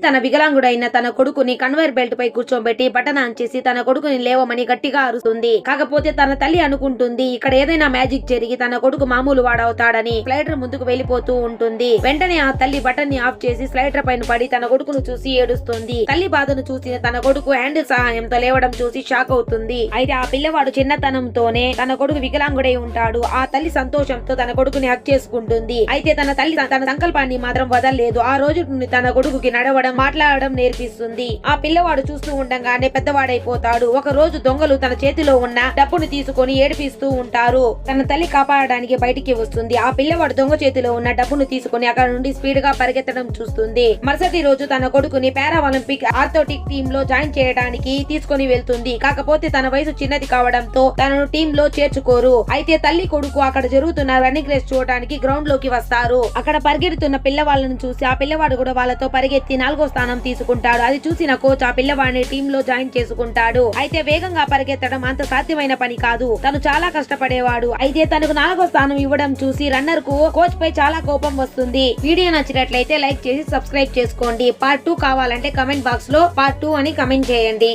తన వికలాంగుడైన తన కొడుకుని కన్వేర్ బెల్ట్ పై కూర్చోబెట్టి బటన్ ఆన్ చేసి తన కొడుకుని లేవమని గట్టిగా అరుస్తుంది. కాకపోతే తన తల్లి అనుకుంటుంది ఇక్కడ ఏదైనా మ్యాజిక్ జరిగి తన కొడుకు మామూలు వాడవుతాడని. స్లైడర్ ముందుకు వెళ్లిపోతూ ఉంటుంది. వెంటనే ఆ తల్లి బటన్ ని ఆఫ్ చేసి స్లైడర్ పైన పడి తన కొడుకును చూసి ఏడుస్తుంది. తల్లి బాధను చూసిన తన కొడుకు హ్యాండిల్ సహాయంతో లేవడం చూసి షాక్ అవుతుంది. అయితే ఆ పిల్లవాడు చిన్నతనంతోనే తన కొడుకు వికలాంగుడై ఉంటాడు. ఆ తల్లి సంతోషంతో తన కొడుకుని హక్ చేసుకుంటుంది. అయితే తన తల్లి తన సంకల్పాన్ని మాత్రం వదలలేదు. ఆ రోజు నుండి తన కొడుకుకి నడవడం మాట్లాడడం నేర్పిస్తుంది. ఆ పిల్లవాడు చూస్తూ ఉండగానే పెద్దవాడైపోతాడు. ఒక రోజు దొంగలు తన చేతిలో ఉన్న డబ్బును తీసుకొని ఏడిపిస్తూ ఉంటారు. తన తల్లి కాపాడడానికి బయటికి వస్తుంది. ఆ పిల్లవాడు దొంగ చేతిలో ఉన్న డబ్బును తీసుకొని అక్కడ నుండి స్పీడ్ గా పరిగెత్తడం చూస్తుంది. మరుసటి రోజు తన కొడుకుని పారా ఒలింపిక్ ఆర్థోటిక్ టీమ్ లో జాయిన్ చేయడానికి తీసుకొని వెళ్తుంది. కాకపోతే తన వయసు చిన్నది కావడంతో తనను టీమ్ లో చేర్చుకోరు. అయితే తల్లి కొడుకు అక్కడ జరుగుతున్న రన్నింగ్ రేస్ చూడడానికి గ్రౌండ్ లోకి వస్తారు. అక్కడ పరిగెడుతున్న పిల్లవాళ్ళను చూసి ఆ పిల్లవాడు కూడా వాళ్ళతో పరిగెత్తి 4వ స్థానం తీసుకుంటాడు. అది చూసిన కోచ్ ఆ పిల్లవాడిని టీమ్ లో జాయిన్ చేసుకుంటాడు. అయితే వేగంగా పరిగెత్తడం అంత సాధ్యమైన పని కాదు. తను చాలా కష్టపడేవాడు. అయితే తనకు 4వ స్థానం ఇవ్వడం చూసి రన్నర్ కు కోచ్ పై చాలా కోపం వస్తుంది. వీడియో నచ్చినట్లయితే లైక్ చేసి సబ్స్క్రైబ్ చేసుకోండి. పార్ట్ 2 కావాలంటే కమెంట్ బాక్స్ లో పార్ట్ 2 అని కమెంట్ చేయండి.